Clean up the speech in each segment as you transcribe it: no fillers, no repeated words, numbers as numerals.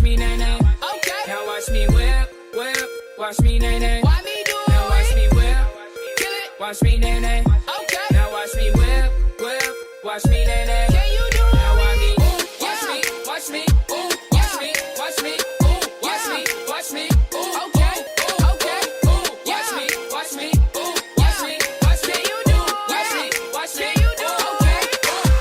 me nay nay. Okay. Now watch me whip, whip. Watch me nay nay. Why me do it? Now watch me whip, kill it. Watch me nay nay. Okay. Now watch me whip, whip. Watch me nay nay. Can you do it? Now watch me, watch me, watch me, watch me, watch me, watch me, watch me. Okay, okay. Watch me, watch me, watch me, watch me. You do it? Watch me, watch me. You do it? Okay.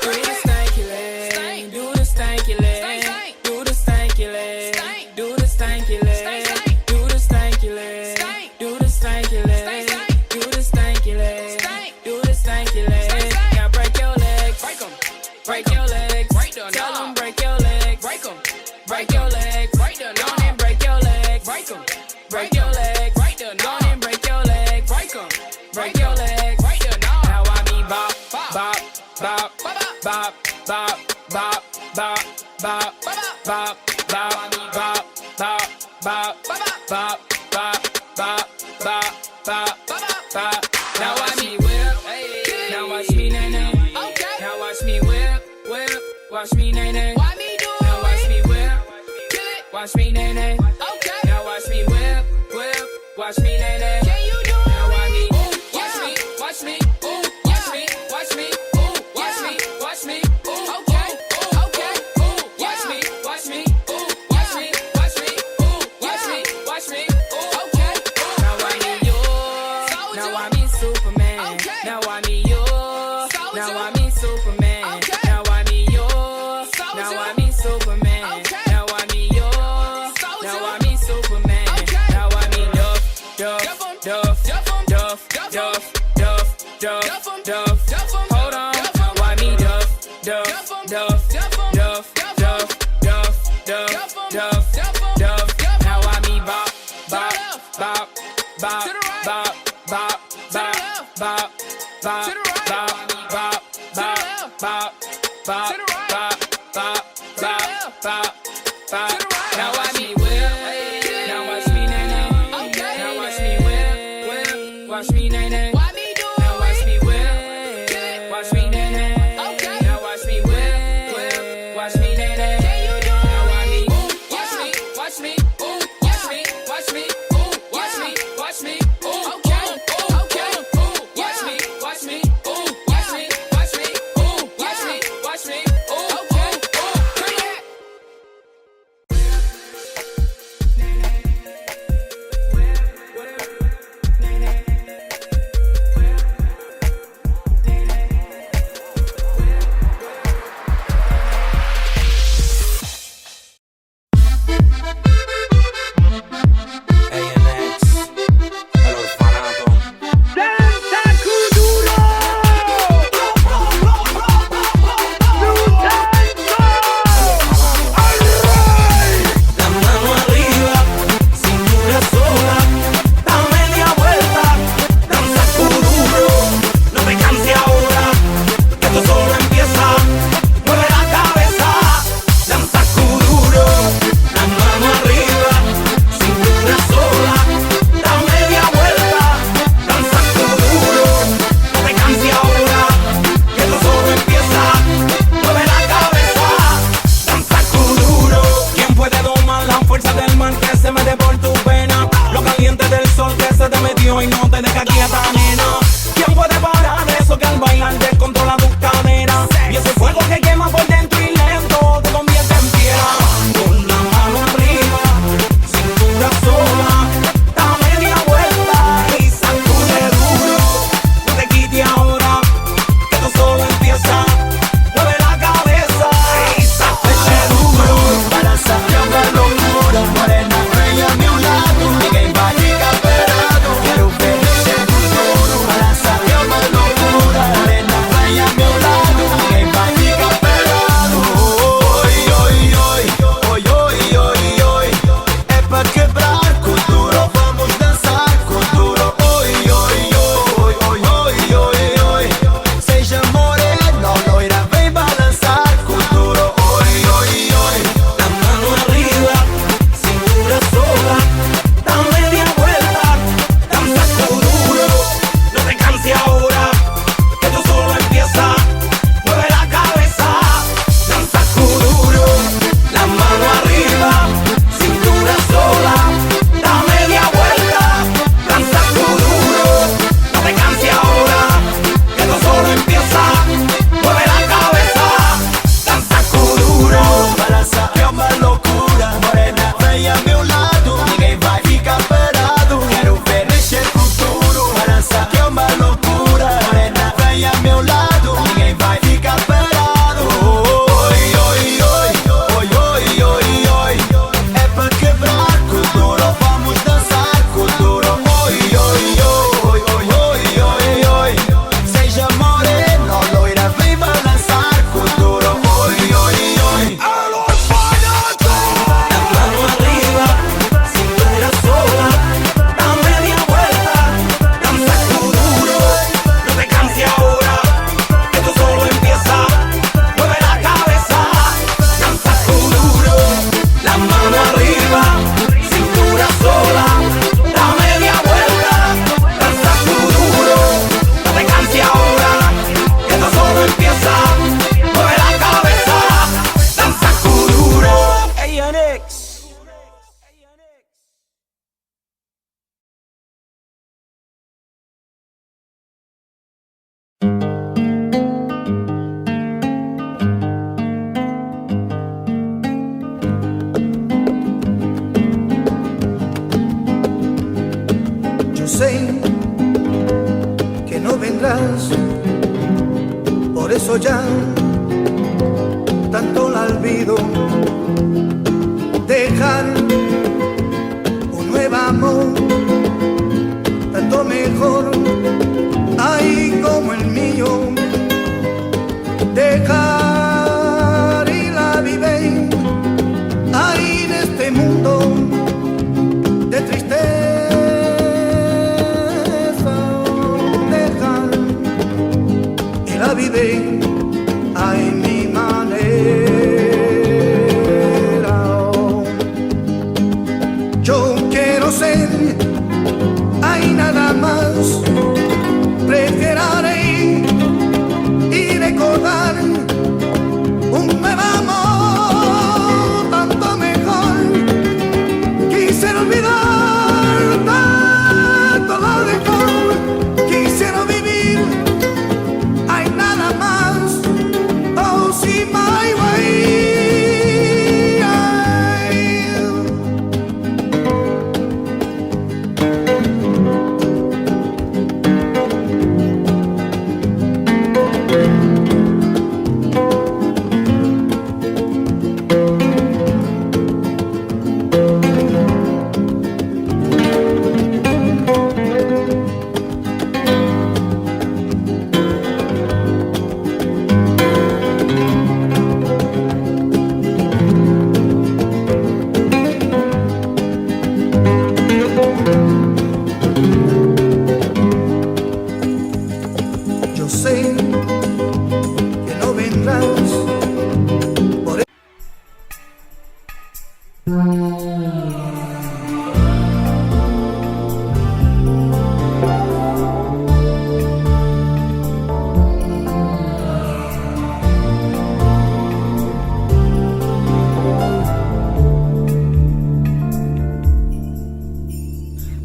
Do the stanky leg, do the stanky leg, do the stanky leg, do the stanky leg, do the stanky leg, do the stanky leg, do the stanky leg, do the stanky leg. Now break your legs, break your legs, tell them break your legs, break your legs, go on and break your legs, break your legs, go on and break your legs, break your legs. Now I me bop, bop, bop, bop, bop, bop, bop, bop, bop, bop, bop, bop, bop, bop, bop, bop, bop, bop, bop. Now watch me whip, now watch me nay nay. Now watch me whip, whip, watch me nay nay. Why me do it? Now watch me whip, kill it. Watch me nay nay. Okay. Now watch me whip, whip, watch me nay nay. Can you do it? Now watch me, watch me, watch me, watch me, watch me, watch me, watch me. Okay, okay. Watch me, watch me, watch me, watch me, watch me, watch me. Okay. Now I me yours. Now I me Superman. Now I me yours. Now I me Superman. Now I me yours. Now I me Superman. Now I me yours. Now I me Superman. Now I me Duff, Duff, Duff, Duff, Duff, Duff, Duff, Duff. Hold on. Why me Duff, Duff, Duff, Duff, Duff, Duff, Duff, Duff, Duff. Now I me bop, bop, bop, bop, bop, bop, bop, bop, bop, bop, bop, bop, bop, bop, bop, bop, bop, bop. Now watch me whip, now watch me nay nay. Now watch me whip, whip, watch me nay nay. Why me do it? Now watch me whip, watch me nay nay. Now watch me whip, whip, watch me nay nay. Can you do it? Now watch me, watch me, eso ya tanto la olvido, dejar un nuevo amor, tanto mejor, ay como el mío, dejar y la vive, ay en este mundo de tristeza, dejar y la vive, ay mi manera. Yo quiero ser, ay nada más, preferiré y recordar un nuevo amor, tanto mejor. Quisiera olvidar tanto lo mejor, quisiera vivir, hay nada más, oh see my way. Yo sé que no vendrás por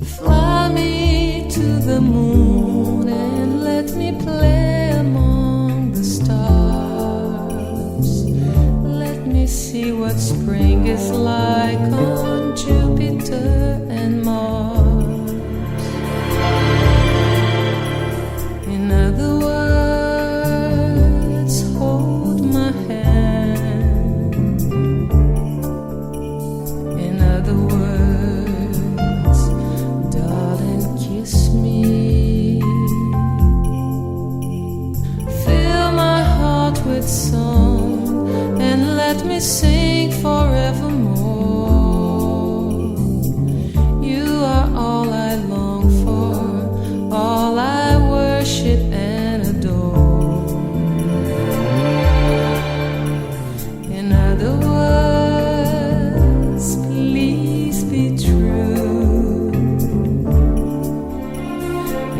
Fly me to the moon and let me play among the stars. Let me see what spring is like on Jupiter and Mars. In other words, hold my hand. In other words, darling, kiss me. Fill my heart with song and let me sing forevermore. You are all I long for, all I worship and adore. In other words, please be true.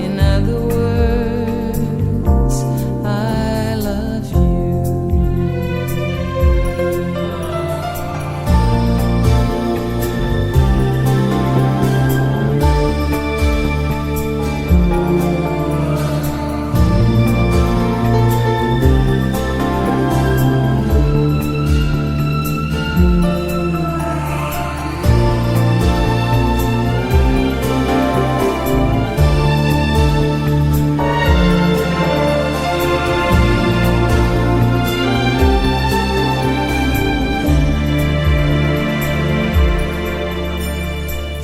In other words, I love you.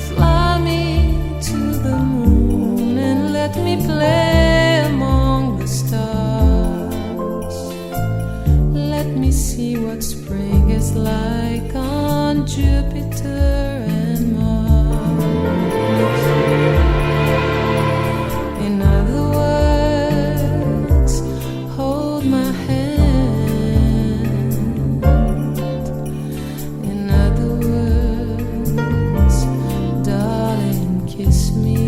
Fly me to the moon and let me play among the stars. Let me see what spring is like on Jupiter and Mars. In other words, hold my hand. In other words, darling, kiss me.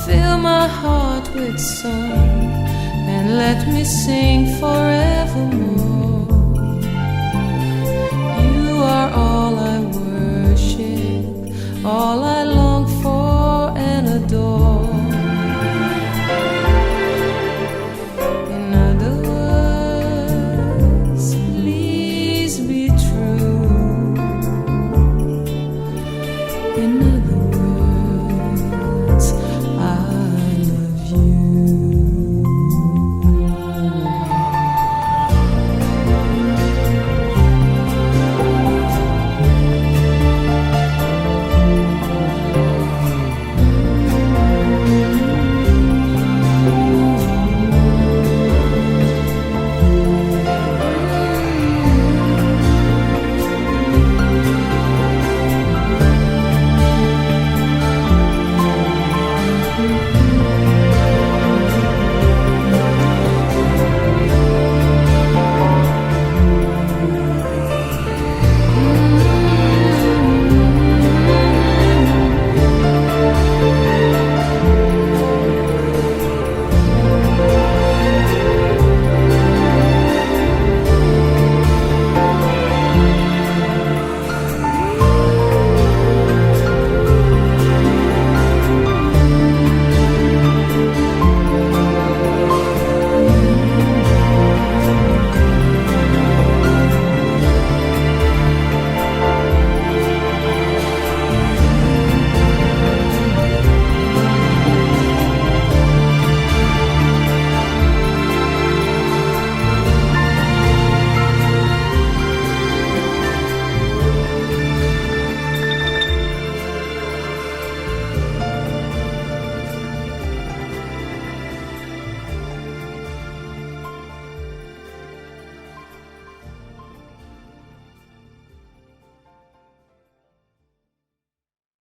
Fill my heart with song and let me sing forevermore. You are all I worship, all